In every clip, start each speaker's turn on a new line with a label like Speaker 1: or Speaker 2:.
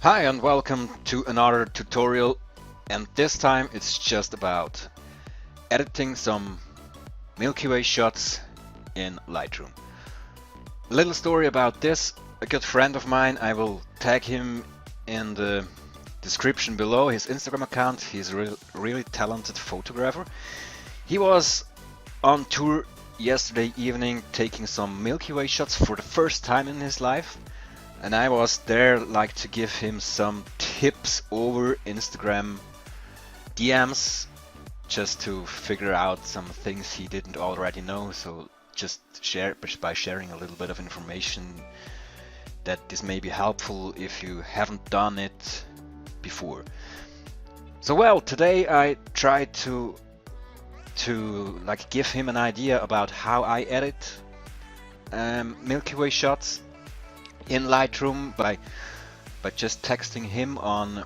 Speaker 1: Hi and welcome to another tutorial, and this time it's just about editing some Milky Way shots in Lightroom. A little story about this: a good friend of mine, I will tag him in the description below, his Instagram account. He's a really talented photographer. He was on tour yesterday evening taking some Milky Way shots for the first time in his life. And I was there like to give him some tips over Instagram DMs just to figure out some things he didn't already know. So just by sharing a little bit of information that this may be helpful if you haven't done it before. So well, today I tried to like give him an idea about how I edit Milky Way shots in Lightroom by just texting him on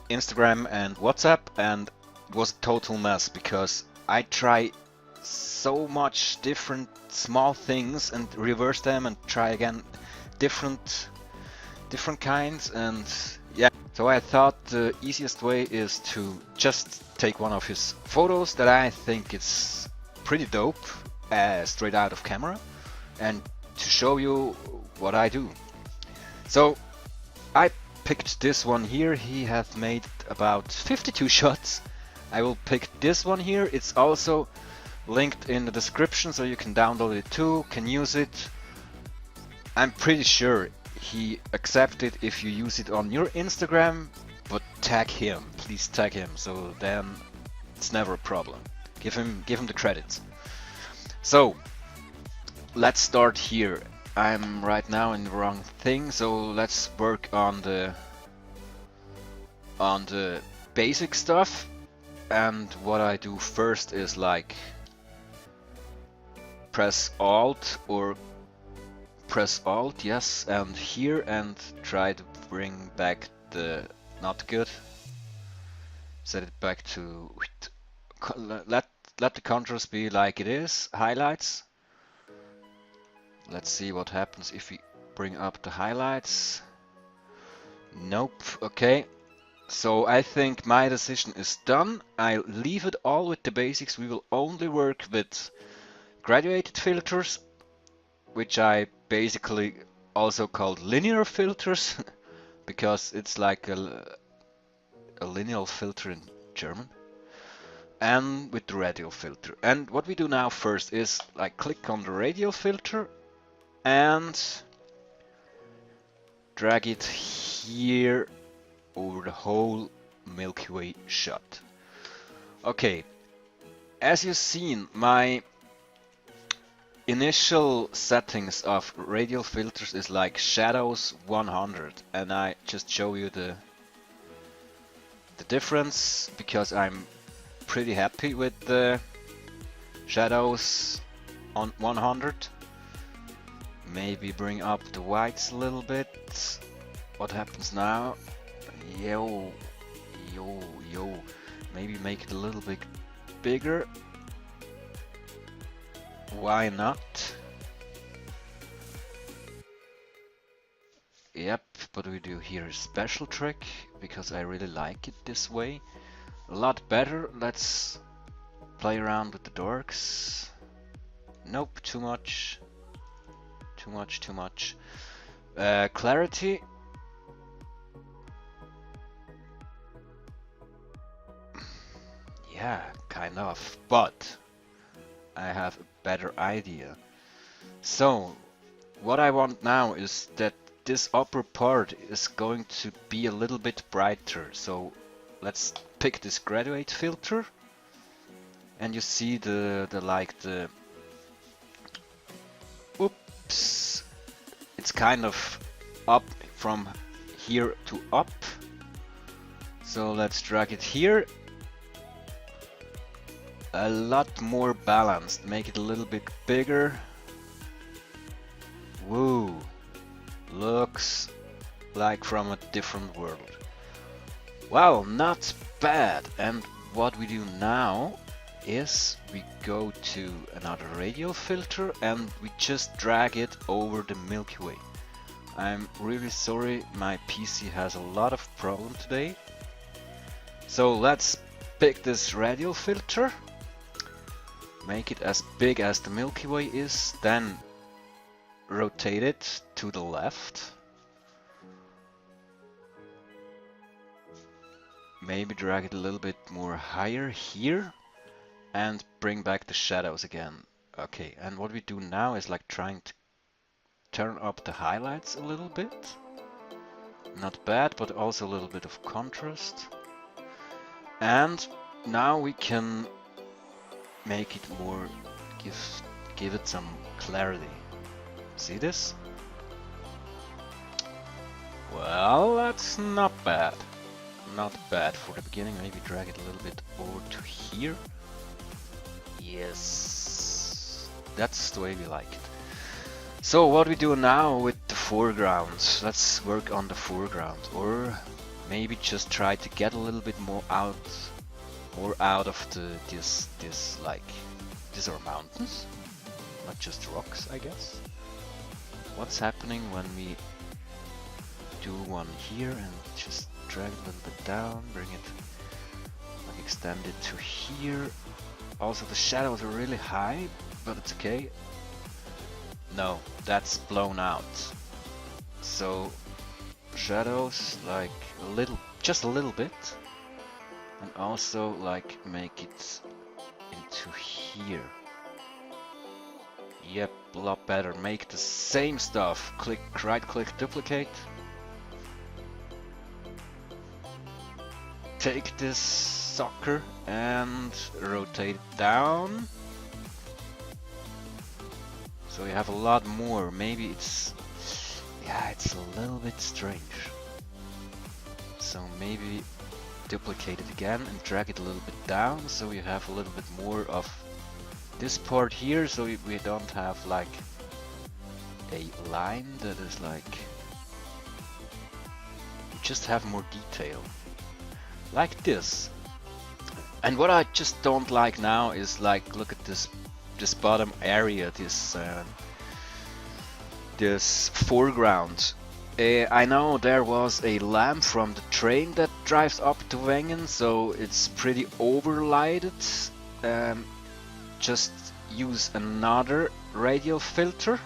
Speaker 1: Instagram and WhatsApp, and it was a total mess because I try so much different small things and reverse them and try again different kinds, and yeah, so I thought the easiest way is to just take one of his photos that I think is pretty dope straight out of camera and to show you what I do. So I picked this one here. He has made about 52 shots. I will pick this one here. It's also linked in the description, so you can download it too, can use it. I'm pretty sure he accepts it if you use it on your Instagram, but tag him, please tag him, so then it's never a problem. Give him the credits. So let's start here. I'm right now in the wrong thing, so let's work on the basic stuff. And what I do first is like press Alt, yes, and here, and try to bring back the not good. Set it back to let the contrast be like it is. Highlights. Let's see what happens if we bring up the highlights. Nope. Okay. So I think my decision is done. I'll leave it all with the basics. We will only work with graduated filters, which I basically also called linear filters because it's like a linear filter in German, and with the radial filter. And what we do now first is like click on the radial filter and drag it here over the whole Milky Way shot. Okay, as you've seen, my initial settings of radial filters is like shadows 100, and I just show you the difference because I'm pretty happy with the shadows on 100. Maybe bring up the whites a little bit. What happens now? Yo. Maybe make it a little bit bigger. Why not? Yep, but we do here a special trick because I really like it this way. A lot better. Let's play around with the darks. Nope, too much. Too much. Clarity. Yeah, kind of. But I have a better idea. So what I want now is that this upper part is going to be a little bit brighter. So let's pick this graduate filter, and you see the oops, it's kind of up from here to up. So let's drag it here. A lot more balanced, make it a little bit bigger. Woo, looks like from a different world. Well, not bad. And what we do now is we go to another radial filter and we just drag it over the Milky Way. I'm really sorry, my PC has a lot of problem today. So let's pick this radial filter, make it as big as the Milky Way is, then rotate it to the left. Maybe drag it a little bit more higher here and bring back the shadows again. Okay, and what we do now is like trying to turn up the highlights a little bit. Not bad, but also a little bit of contrast. And now we can make it more, give it some clarity. See this? Well, that's not bad. Not bad for the beginning. Maybe drag it a little bit over to here. Yes, that's the way we like it. So what we do now with the foreground? Let's work on the foreground, or maybe just try to get a little bit more out of this like these are mountains, not just rocks, I guess. What's happening when we do one here and just drag it a little bit down, bring it, like extend it to here. Also the shadows are really high, but it's okay. No, that's blown out. So shadows like a little, just a little bit, and also like make it into here. Yep, a lot better. Make the same stuff. Click, right click, duplicate. Take this sucker and rotate it down. So you have a lot more. Maybe it's, yeah, it's a little bit strange. So maybe duplicate it again and drag it a little bit down, so you have a little bit more of this part here, so we don't have like a line that is like, we just have more detail. Like this. And what I just don't like now is like, look at this bottom area, this foreground. I know there was a lamp from the train that drives up to Wengen, so it's pretty overlighted. Just use another radial filter.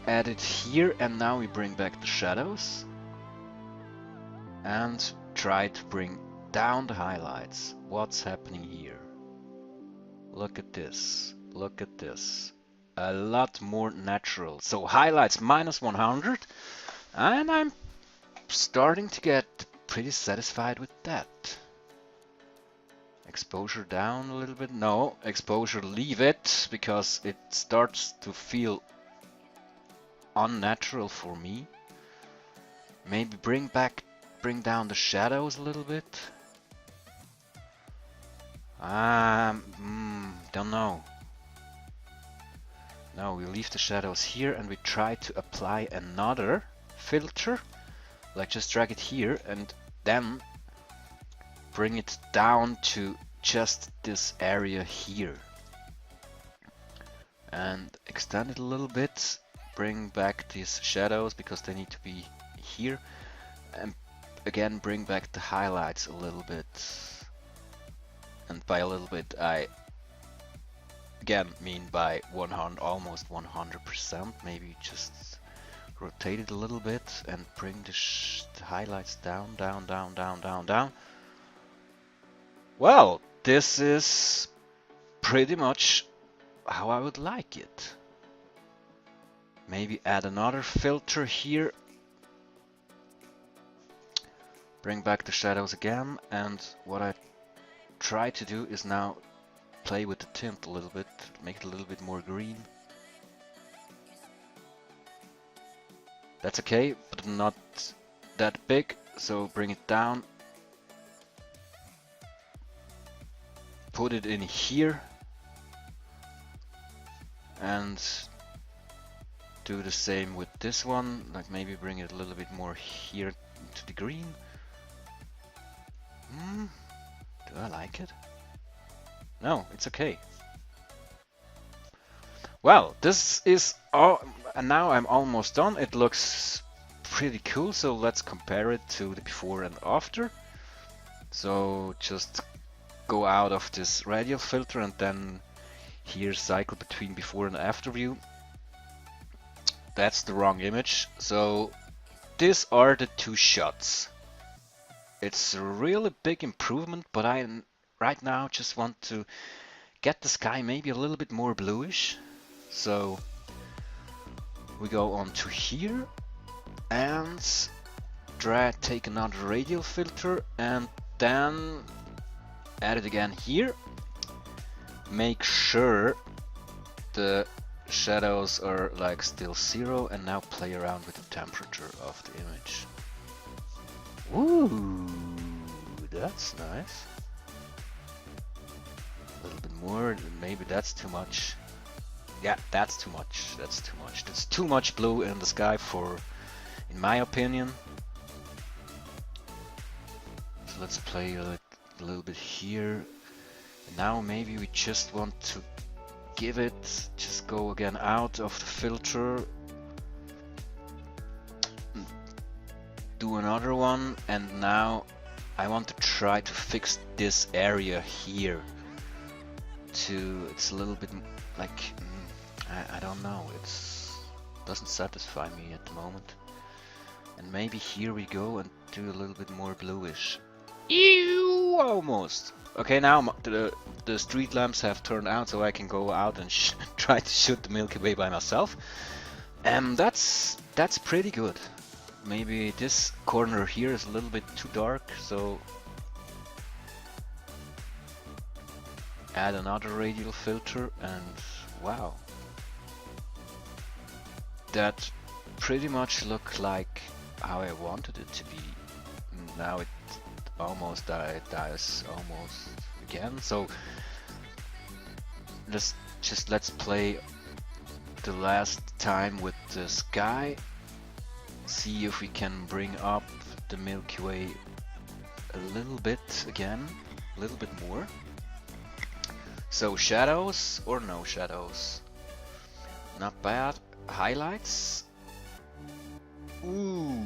Speaker 1: Add it here, and now we bring back the shadows. And try to bring down the highlights. What's happening here? Look at this. Look at this. A lot more natural. So highlights -100, and I'm starting to get pretty satisfied with that. Exposure down a little bit. No, exposure leave it, because it starts to feel unnatural for me. Maybe bring down the shadows a little bit. Don't know. Now we leave the shadows here and we try to apply another filter. Like just drag it here and then bring it down to just this area here. And extend it a little bit. Bring back these shadows because they need to be here. And again bring back the highlights a little bit. And by a little bit I again mean by 100, almost 100%. Maybe just rotate it a little bit and bring the highlights down, down, down, down, down, down. Well, this is pretty much how I would like it. Maybe add another filter here. Bring back the shadows again, and what I try to do is now play with the tint a little bit, make it a little bit more green. That's okay, but not that big, so bring it down. Put it in here. And do the same with this one, like maybe bring it a little bit more here to the green. Do I like it? No, it's okay. Well, this is all, and now I'm almost done. It looks pretty cool, so let's compare it to the before and after. So just go out of this radial filter and then here cycle between before and after view. That's the wrong image. So these are the two shots. It's a really big improvement, but I right now just want to get the sky maybe a little bit more bluish. So we go on to here and take another radial filter and then add it again here. Make sure the shadows are like still 0 and now play around with the temperature of the image. Ooh, that's nice. A little bit more, maybe that's too much. Yeah, that's too much. That's too much. There's too much blue in the sky for, in my opinion. So let's play a little bit here. Now maybe we just want to give it, just go again out of the filter, do another one, and now I want to try to fix this area here. It's a little bit like, I don't know, it's doesn't satisfy me at the moment. And maybe here we go and do a little bit more bluish. Ew, almost. Okay, now the street lamps have turned out, so I can go out and try to shoot the Milky Way by myself. And that's pretty good. Maybe this corner here is a little bit too dark, so add another radial filter and wow. That pretty much looked like how I wanted it to be. Now it almost dies almost again, so let's play the last time with the sky, see if we can bring up the Milky Way a little bit again, a little bit more. So shadows or no shadows, not bad. Highlights, ooh.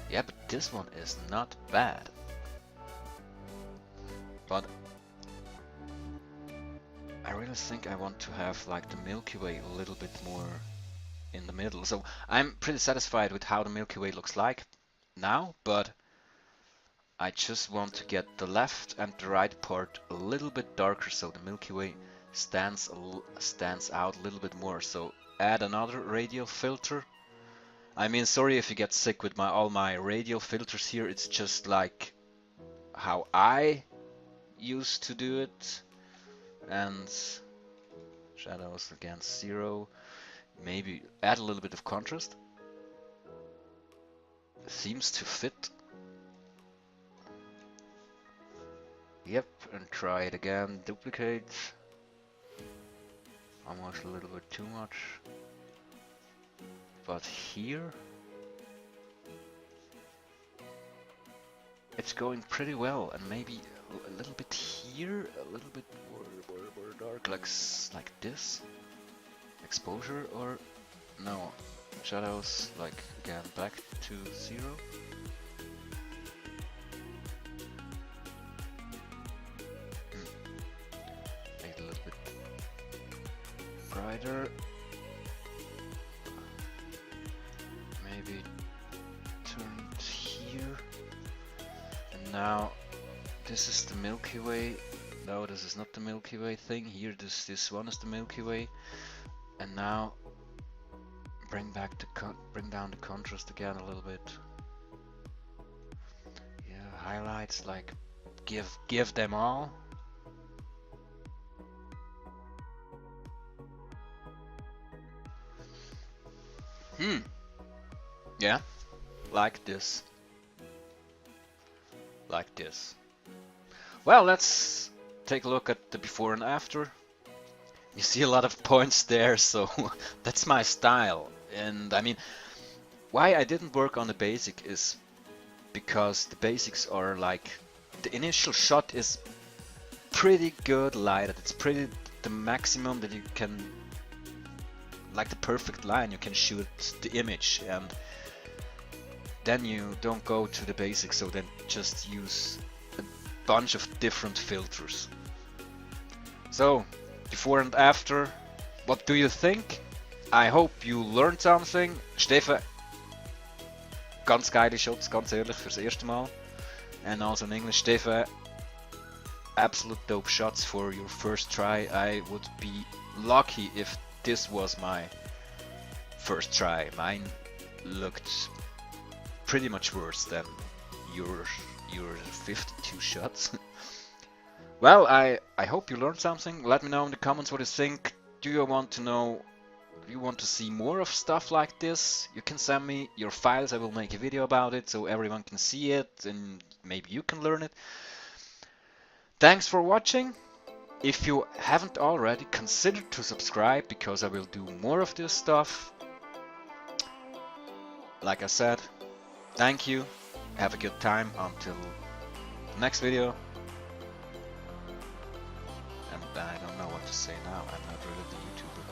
Speaker 1: Yeah, but this one is not bad. But I really think I want to have like the Milky Way a little bit more in the middle. So I'm pretty satisfied with how the Milky Way looks like now, but I just want to get the left and the right part a little bit darker so the Milky Way stands out a little bit more. So add another radial filter. I mean, sorry if you get sick with all my radial filters here, it's just like how I used to do it. And shadows again 0. Maybe add a little bit of contrast. Seems to fit. Yep, and try it again, duplicate. Almost a little bit too much. But here it's going pretty well, and maybe a little bit here, a little bit more dark, like this. Exposure or no shadows, like again back to 0. Make it a little bit brighter. Maybe turn it here. And now this is the Milky Way. No, this is not the Milky Way thing. Here, this one is the Milky Way. And now bring down the contrast again a little bit. Yeah, highlights, like give them all. Yeah, like this. Like this. Well, let's take a look at the before and after. You see a lot of points there, so that's my style. And I mean, why I didn't work on the basic is because the basics are like, the initial shot is pretty good lighted. It's pretty the maximum that you can, like the perfect line you can shoot the image, and then you don't go to the basics, so then just use a bunch of different filters. So, before and after, what do you think? I hope you learned something. Steffen, ganz geile Shots, ganz ehrlich, fürs erste Mal. And also in English, Steffen, absolute dope shots for your first try. I would be lucky if this was my first try. Mine looked pretty much worse than your 52 shots. Well, I hope you learned something. Let me know in the comments what you think. Do you want to see more of stuff like this? You can send me your files. I will make a video about it so everyone can see it and maybe you can learn it. Thanks for watching. If you haven't already, consider to subscribe because I will do more of this stuff. Like I said, thank you. Have a good time until the next video. And I don't know what to say now. I'm not really the YouTuber.